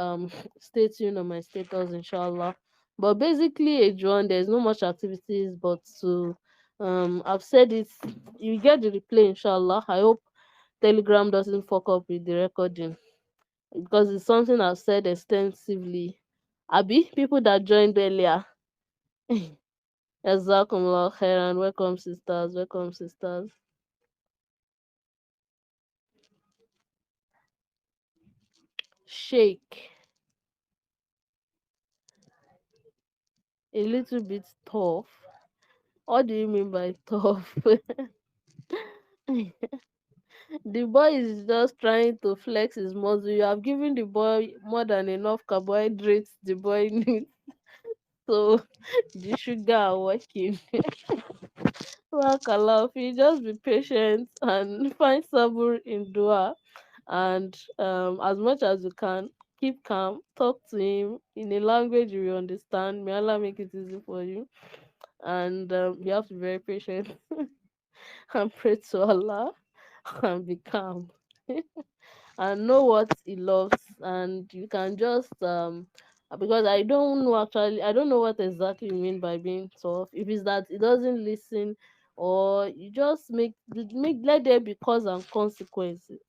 stay tuned on my status, inshallah. But basically, age 1, there's no much activities but to I've said it, you get the replay, inshallah. I hope Telegram doesn't fuck up with the recording, because it's something I've said extensively. Abi, people that joined earlier. Jazakumullah khairan. Welcome, sisters. Welcome, sisters. Shake. A little bit tough. What do you mean by tough? The boy is just trying to flex his muscle. You have given the boy more than enough carbohydrates the boy needs. So the sugar are working. Barakallah, you just be patient and find sabur in dua, and as much as you can, keep calm, talk to him in a language you will understand. May Allah make it easy for you, and you have to be very patient and pray to Allah and be calm. And know what he loves, and you can just because I don't know what exactly you mean by being tough. If it's that he doesn't listen, or you just let there be cause and consequences.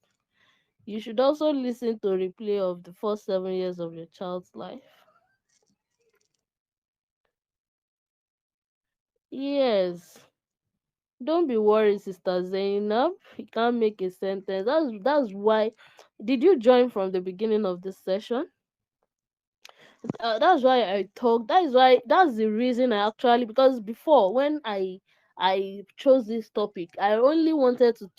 You should also listen to replay of the first 7 years of your child's life. Yes, don't be worried, sister Zainab. You can't make a sentence. That's why. Did you join from the beginning of this session? That's why I talk. That is why. That's the reason I actually, because before, when I I chose this topic. I only wanted to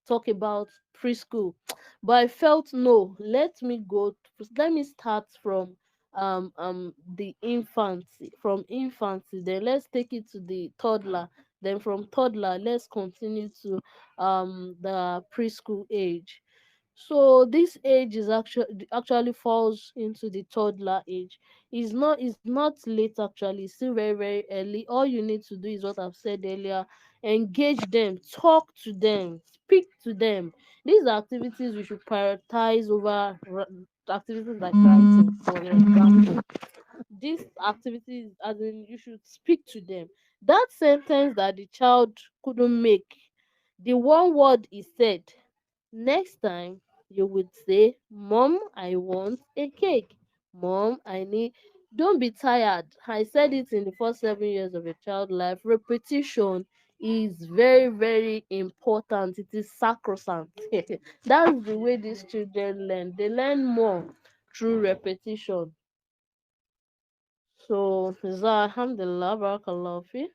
talk about preschool, but I felt no, let me start from the infancy, then let's take it to the toddler, then from toddler let's continue to the preschool age. So this age is actually falls into the toddler age. It's not late actually, it's still very, very early. All you need to do is what I've said earlier: engage them, talk to them, speak to them. These are activities we should prioritize over activities like writing, for example. These activities, as in, you should speak to them. That sentence that the child couldn't make, the one word he said, next time you would say, "Mom, I want a cake. Mom, I need." Don't be tired. I said it in the first 7 years of a child life. Repetition is very, very important. It is sacrosanct. That's the way these children learn. They learn more through repetition. So, Alhamdulillah, barakallahu fi.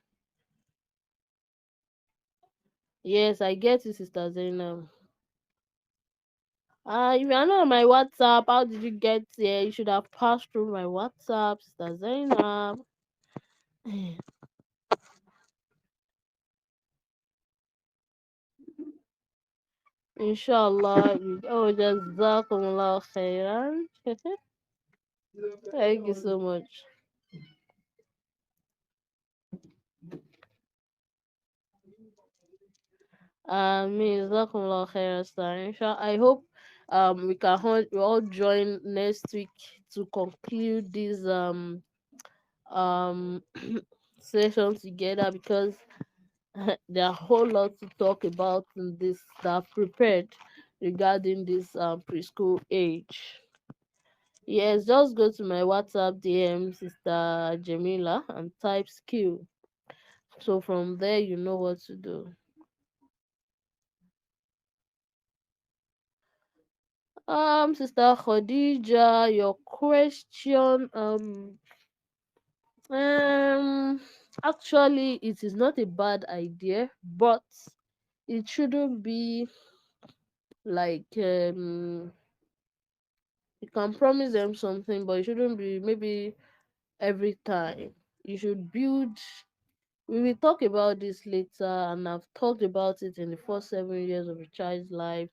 Yes, I get you, Sister Zainab. If you're not on my WhatsApp, how did you get here? You should have passed through my WhatsApp, Sister Zainab. Inshallah. Oh, jazakumullah khairan. Thank you so much. Jazakumullah khairan, sir. Inshallah, I hope we all join next week to conclude this um session together, because there are a whole lot to talk about in this that I've prepared regarding this preschool age. Yes, just go to my WhatsApp DM, Sister Jamila, and type skill. So from there you know what to do. Sister Khadija, your question, um actually it is not a bad idea, but it shouldn't be like you can promise them something, but it shouldn't be maybe every time. You should build. We will talk about this later, and I've talked about it in the first 7 years of a child's life.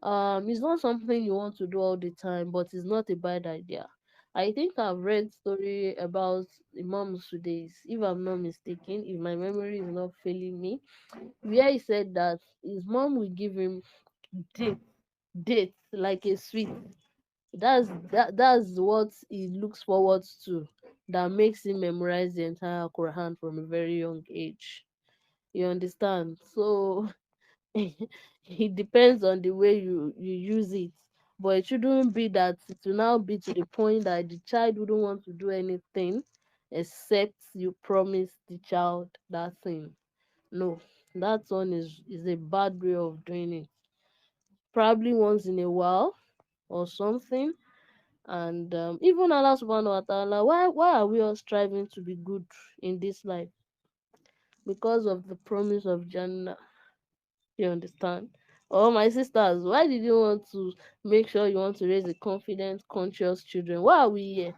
It's not something you want to do all the time, but it's not a bad idea. I think I've read story about Imam Sudais, if I'm not mistaken, if my memory is not failing me, where he said that his mom will give him date, dates like a sweet. That's what he looks forward to, that makes him memorize the entire Quran from a very young age. You understand? So it depends on the way you use it. But it shouldn't be that it will now be to the point that the child wouldn't want to do anything except you promise the child that thing. No, that one is a bad way of doing it. Probably once in a while or something. And even Allah subhanahu wa ta'ala, why are we all striving to be good in this life? Because of the promise of Jannah. You understand? Oh, my sisters, why did you want to make sure you want to raise a confident, conscious children? Why are we here?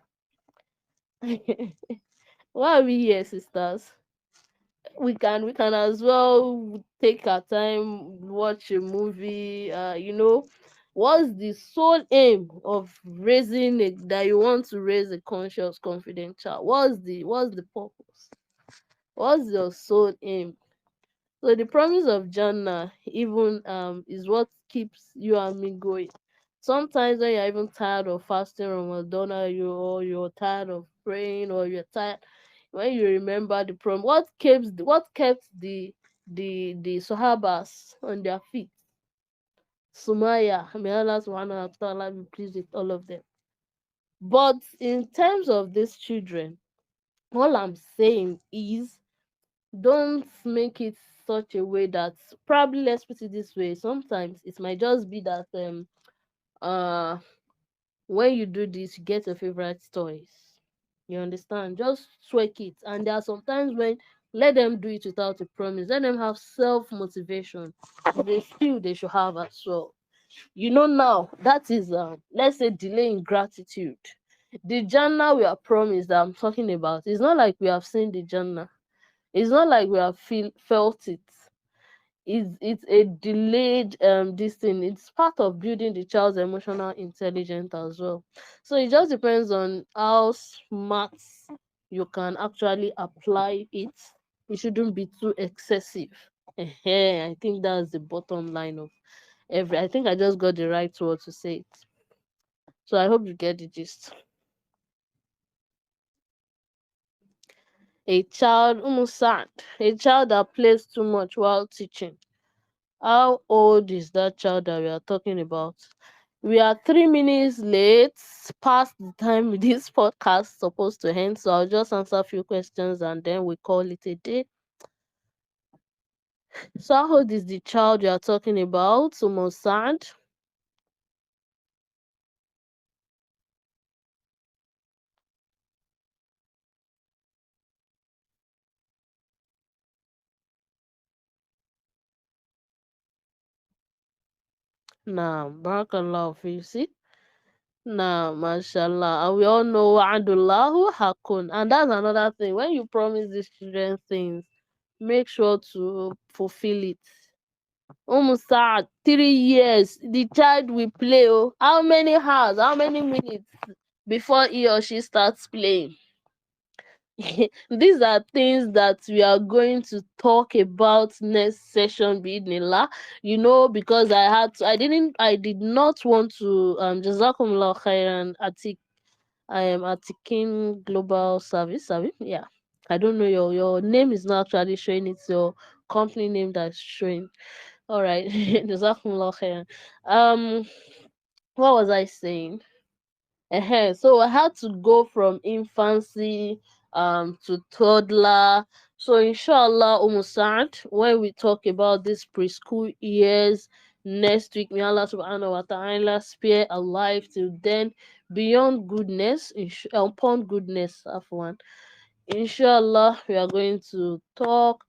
Why are we here, sisters? We can as well take our time, watch a movie. What's the sole aim of raising that you want to raise a conscious, confident child? What's the purpose? What's your sole aim? So the promise of Jannah even is what keeps you and me going. Sometimes when you're even tired of fasting Ramadan, or you're tired of praying, or you're tired, when you remember the promise, what kept the Sahabas on their feet? Sumaya, may Allah subhanahu wa ta'ala be pleased with all of them. But in terms of these children, all I'm saying is, don't make it such a way that, probably, let's put it this way, sometimes it might just be that uh when you do this, you get your favorite toys. You understand? Just tweak it. And there are sometimes when Let them do it without a promise. Let them have self-motivation. The skill they should have as well. Now that is let's say delay in gratitude. The journal we are promised that I'm talking about, it's not like we have seen the journal. It's not like we have felt it. It's a delayed this thing. It's part of building the child's emotional intelligence as well. So it just depends on how smart you can actually apply it. It shouldn't be too excessive. I think that's the bottom line of I think I just got the right word to say it. So I hope you get the gist. A child a child that plays too much while teaching. How old is that child that we are talking about? We are 3 minutes late past the time this podcast is supposed to end. So I'll just answer a few questions and then we call it a day. So how old is the child you are talking about? Sad. Nah, barakallah fi see. Nah, mashallah. And we all know wa'adullahu hakun. And that's another thing. When you promise these children things, make sure to fulfill it. Saad, 3 years. The child will play. Oh, how many hours? How many minutes before he or she starts playing? These are things that we are going to talk about next session, Bidnillah. Because I did not want to Jazakumullah khairan I am at 𝒘𝐚𝐢𝐬𝐬 Global Service. Yeah. I don't know, your name is not actually showing, it's your company name that's showing. All right. Jazakumullah khairan. What was I saying? So I had to go from infancy to toddler. So inshallah, Saad, when we talk about these preschool years next week, may Allah subhanahu wa ta'ala spare our life till then, beyond goodness, upon goodness, afwan. Inshallah, we are going to talk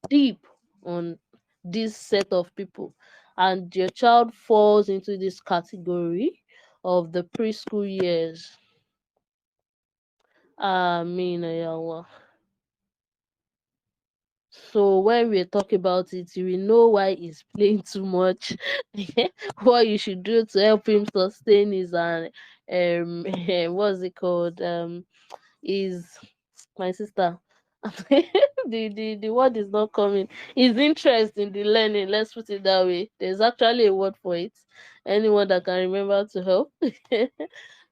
deep on this set of people, and your child falls into this category of the preschool years. Ameen, ya Allah. So when we talk about it, you will know why he's playing too much. What you should do to help him sustain his what's it called? Is my sister. The word is not coming. His interest in the learning, let's put it that way. There's actually a word for it. Anyone that can remember to help.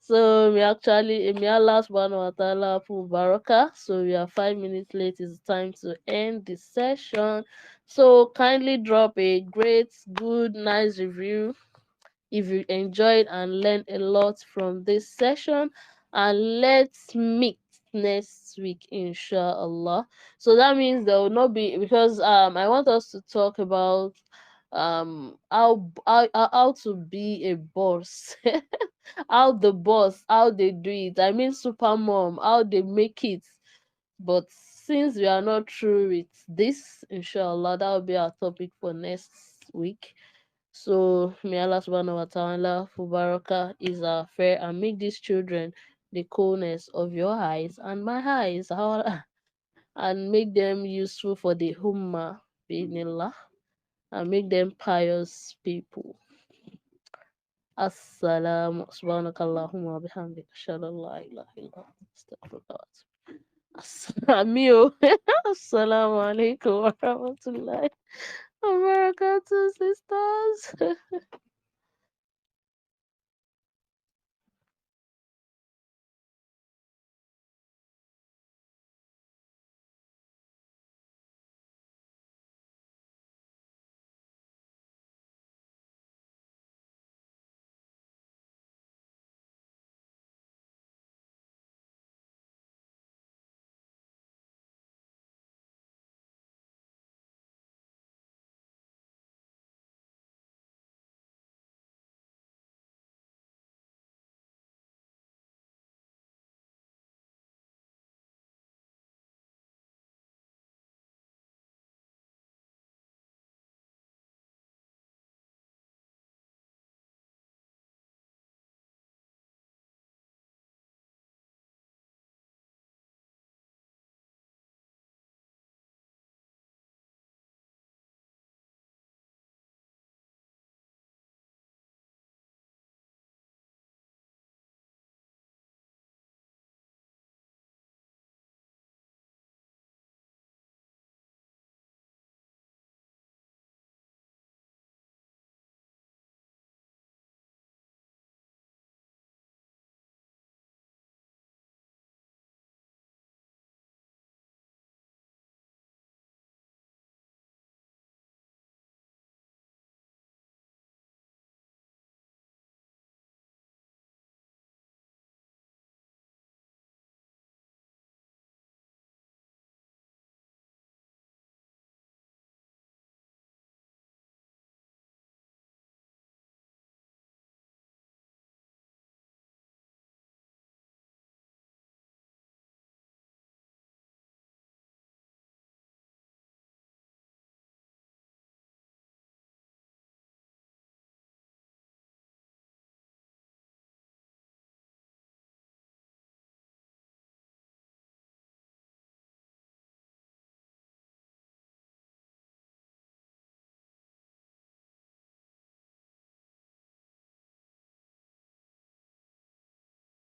So may Allah subhanahu wa ta'ala put baraka. So we are 5 minutes late. It's time to end the session. So kindly drop a great, good, nice review if you enjoyed and learned a lot from this session. And let's meet next week, inshallah. So that means there will not be, because I want us to talk about how to be a boss. How they do it. I mean, super mom, how they make it. But since we are not through with this, inshallah, that will be our topic for next week. So may Allah subhanahu wa ta'ala for barakah is our fair and make these children the coolness of your eyes and my eyes, and make them useful for the ummah, bi'nillah, and make them pious people. Assalamu subhanakallahumma wa bihamdika ashhadu an la ilaha illa anta astaghfiruka wa atubu. Assalamu alaikum wa rahmatullahi wa barakatuh, sisters.